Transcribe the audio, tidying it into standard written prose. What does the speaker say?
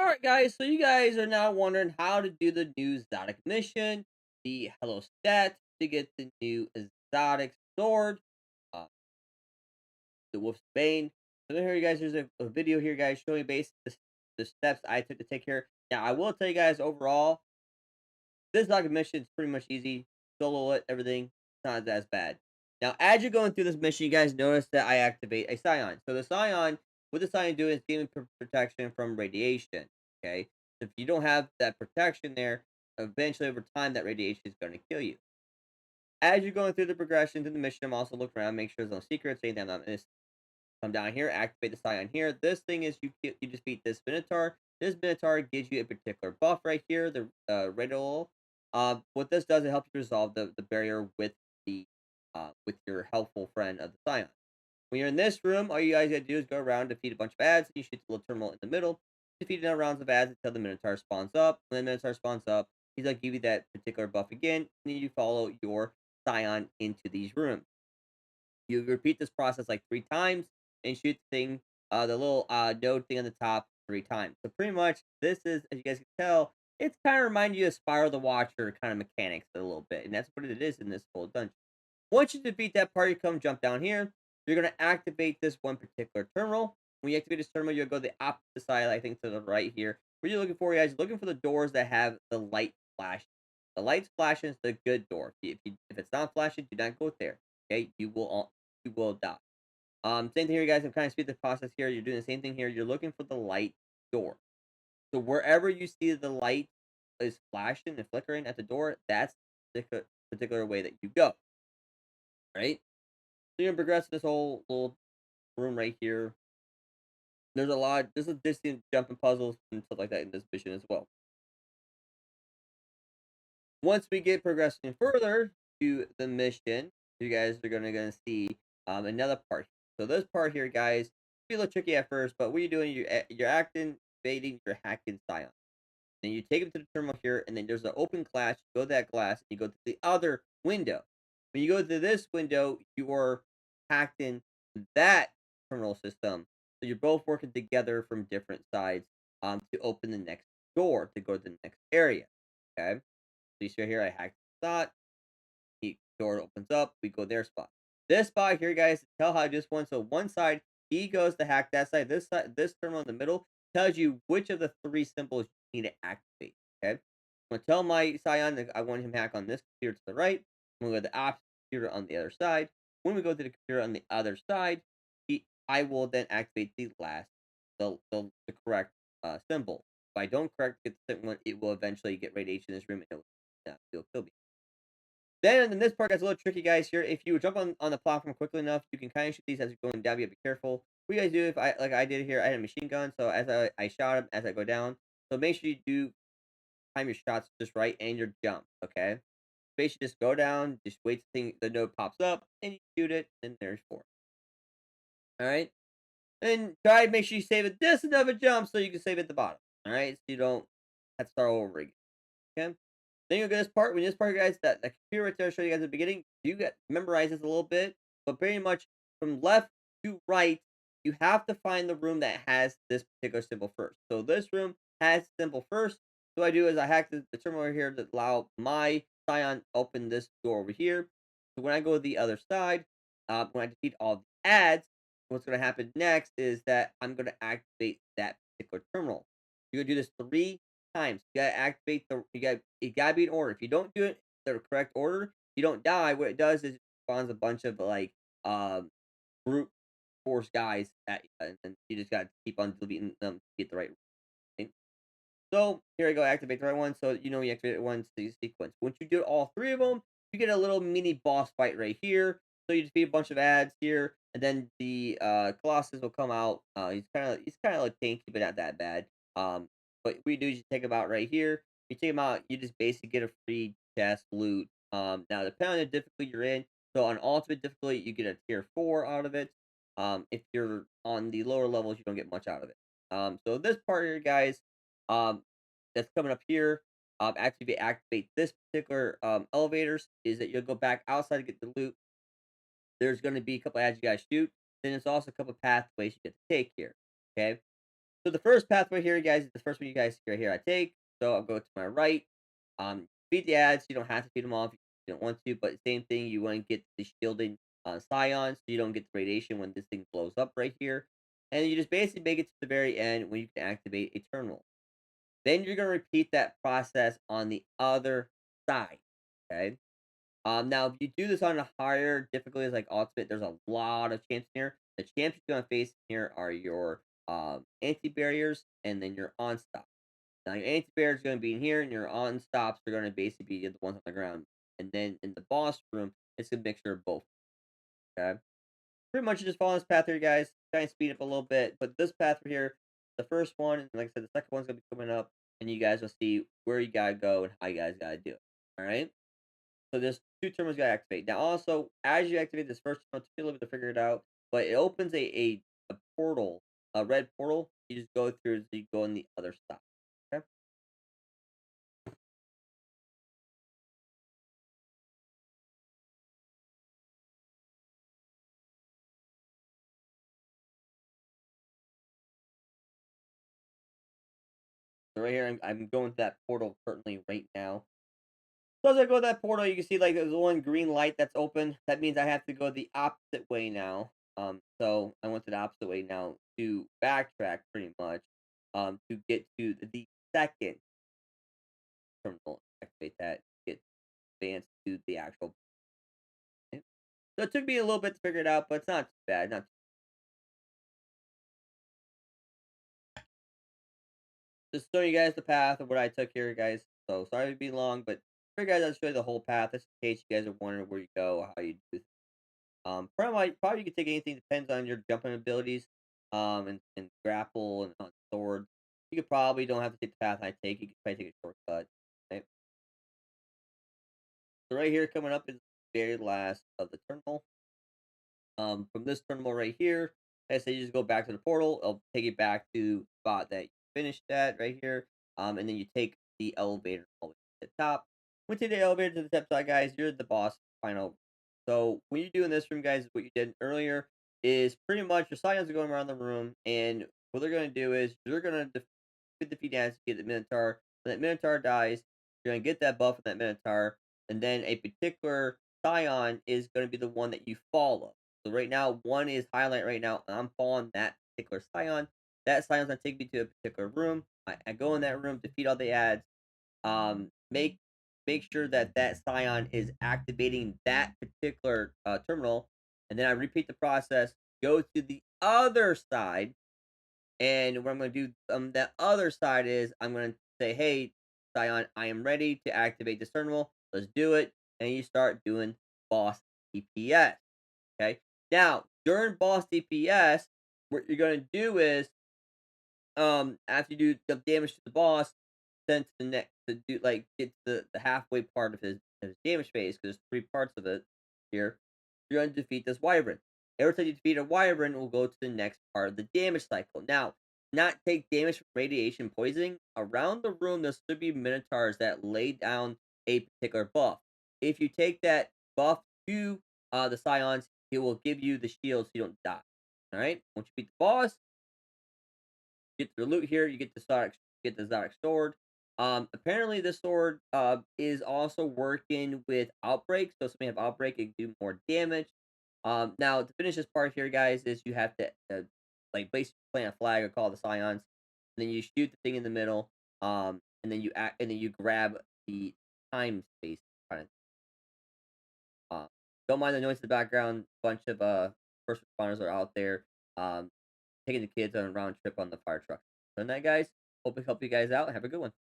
Alright, guys, so you guys are now wondering how to do the new exotic mission, the Hello Stat, to get the new exotic sword, uh, the Wolfsbane. So here you guys, there's a video here, guys, showing basically the steps I took to take care. Now, I will tell you guys overall, this exotic mission is pretty much easy. Solo it, everything. It's not as bad. Now, as you're going through this mission, you guys notice that I activate a Scion. So the Scion, what the Scion doing is giving protection from radiation. Okay, so if you don't have that protection there, eventually over time that radiation is going to kill you. As you're going through the progression to the mission, I'm also looking around, make sure there's no secrets, anything I'm not missing. Come down here, activate the Scion here. This thing is you defeat this Minotaur. This Minotaur gives you a particular buff right here, the radial. What this does, it helps you resolve the barrier with your helpful friend of the Scion. When you're in this room, all you guys gotta do is go around, defeat a bunch of ads. You shoot the little terminal in the middle. Defeat enough rounds of ads until the Minotaur spawns up. When the Minotaur spawns up, he's gonna give you that particular buff again. And then you follow your Scion into these rooms. You repeat this process like 3 times and shoot the thing, the little, node thing on the top 3 times. So pretty much this is, as you guys can tell, it's kinda reminding you of Spyro the Watcher kind of mechanics a little bit, and that's what it is in this whole dungeon. Once you defeat that part, you come jump down here. You're gonna activate this one particular terminal. When you activate this terminal, you'll go to the opposite side, I think to the right here. What you're looking for, guys, you're looking for the doors that have the light flash. The light flashing is the good door. If it's not flashing, do not go there. Okay, you will die. Same thing here, guys. I'm kind of speed the process here. You're doing the same thing here. You're looking for the light door. So wherever you see the light is flashing and flickering at the door, that's the particular way that you go. Right? So you're gonna progress this whole little room right here. There's a distant jumping puzzles and stuff like that in this mission as well. Once we get progressing further to the mission, you guys are gonna see another part. So this part here, guys, be a little tricky at first, but what you're doing, you're activating your hacking Scion. Then you take them to the terminal here, and then there's an open glass. You go to that glass, and you go to the other window. When you go to this window, you are hacked in that terminal system. So you're both working together from different sides to open the next door to go to the next area. Okay. So you see right here, I hacked the spot. The door opens up. We go their spot. This spot here, guys, tell how I just went. So one side, he goes to hack that side. This terminal in the middle tells you which of the 3 symbols you need to activate. Okay. I'm gonna tell my Scion that I want him to hack on this computer to the right. I'm gonna go to the opposite computer on the other side. When we go to the computer on the other side, I will then activate the correct symbol. If I don't correct it, it will eventually get radiation in this room and it'll kill me. Then in this part gets a little tricky, guys. Here, if you jump on the platform quickly enough, you can kind of shoot these as you're going down. You have to be careful. What you guys do, if I like I did here, I had a machine gun, so as I shot him as I go down. So make sure you do time your shots just right and your jump. Okay, basically just go down, just wait till the node pops up, and you shoot it, and there's 4. All right, and try to make sure you save it just enough a jump so you can save it at the bottom. All right, so you don't have to start all over again. Okay. Then you'll get this part. When this part, guys, that computer right there I showed you guys at the beginning, you get memorize this a little bit, but pretty much from left to right, you have to find the room that has this particular symbol first. So this room has symbol first. So what I do is I hack the terminal over here to allow my Scion open this door over here. So when I go to the other side, when I defeat all the ads, what's going to happen next is that I'm going to activate that particular terminal. You're going to do this 3 times. You gotta activate it gotta be in order. If you don't do it the correct order, you don't die. What it does is it spawns a bunch of like brute force guys at you, and then you just gotta keep on deleting them to get the right thing. So here I go, activate the right one. So you know you activate it once the sequence. Once you do all 3 of them, you get a little mini boss fight right here. So you defeat a bunch of ads here, and then the Colossus will come out. He's kinda like tanky, but not that bad. What we do is you take him out right here. You take him out, you just basically get a free chest loot. Now depending on the difficulty you're in, so on ultimate difficulty you get a tier 4 out of it. If you're on the lower levels, you don't get much out of it. So this part here, guys, um, that's coming up here. After you activate this particular elevators, is that you'll go back outside to get the loot. There's going to be a couple ads you guys shoot. Then there's also a couple pathways you get to take here. Okay. So the first pathway here, guys, is the first one you guys see right here I take. So I'll go to my right. Feed the ads. You don't have to feed them all if you don't want to, but same thing. You want to get the shielding scion so you don't get the radiation when this thing blows up right here. And you just basically make it to the very end when you can activate a terminal. Then you're gonna repeat that process on the other side. Okay. Now if you do this on a higher difficulty, like ultimate, there's a lot of champs here. The champs you're gonna face here are your anti barriers and then your on stop. Now your anti barriers are gonna be in here, and your on stops are gonna basically be the ones on the ground. And then in the boss room, it's a mixture of both. Okay. Pretty much just follow this path here, guys. Try and speed up a little bit, but this path right here, the first one, and like I said, the second one's gonna be coming up, and you guys will see where you gotta go and how you guys gotta do it. All right. So there's two terminals you gotta activate. Now, also, as you activate this first terminal, it took me a little bit to figure it out, but it opens a portal, a red portal. You just go through, so you go on the other side. Okay. So right here, I'm going to that portal currently right now. So as I go to that portal, you can see like there's one green light that's open. That means I have to go the opposite way now. So I went to the opposite way now to backtrack pretty much. To get to the second terminal, activate that, get advanced to the actual. So it took me a little bit to figure it out, but it's not too bad. Not just showing you guys the path of what I took here, guys. So sorry to be long, but for you guys, I'll show you the whole path just in case you guys are wondering where you go, how you do. Probably you could take anything. Depends on your jumping abilities, and grapple and on swords. You could probably don't have to take the path I take. You could probably take a shortcut. Right? So right here, coming up is the very last of the terminal. From this terminal right here, I say you just go back to the portal. It'll take you back to the spot that you finished at right here. And then you take the elevator all the way to the top. When you take the elevator to the top side, guys, you're the boss final. So when you do in this room, guys, what you did earlier is pretty much your scions are going around the room, and what they're going to do is you're going to defeat the dance, get the Minotaur. When that Minotaur dies, you're going to get that buff from that Minotaur, and then a particular scion is going to be the one that you follow. So right now, one is highlight right now, and I'm following that particular scion. That scion's gonna take me to a particular room. I go in that room, defeat all the ads. Make sure that that scion is activating that particular terminal, and then I repeat the process. Go to the other side, and what I'm going to do on that other side is I'm going to say, "Hey, scion, I am ready to activate this terminal. Let's do it." And you start doing boss DPS. Okay. Now, during boss DPS, what you're gonna do is, after you do the damage to the boss, then to the next to do like get to the halfway part of his damage phase, because there's three parts of it here. You're gonna defeat this wyvern. Every time you defeat a wyvern, we'll go to the next part of the damage cycle. Now, not take damage from radiation poisoning. Around the room, there should be minotaurs that lay down a particular buff. If you take that buff to the scions, it will give you the shield so you don't die. All right. Once you beat the boss, get the loot here. You get the Zodiac sword. Apparently the sword is also working with outbreak. So if somebody have outbreak, it can do more damage. Now to finish this part here, guys, is you have to like basically plant a flag or call the scions, and then you shoot the thing in the middle. And then you grab the time space kind of. Uh, don't mind the noise in the background. Bunch of first responders are out there, um, taking the kids on a round trip on the fire truck. So, that guys, hope it helped you guys out. Have a good one.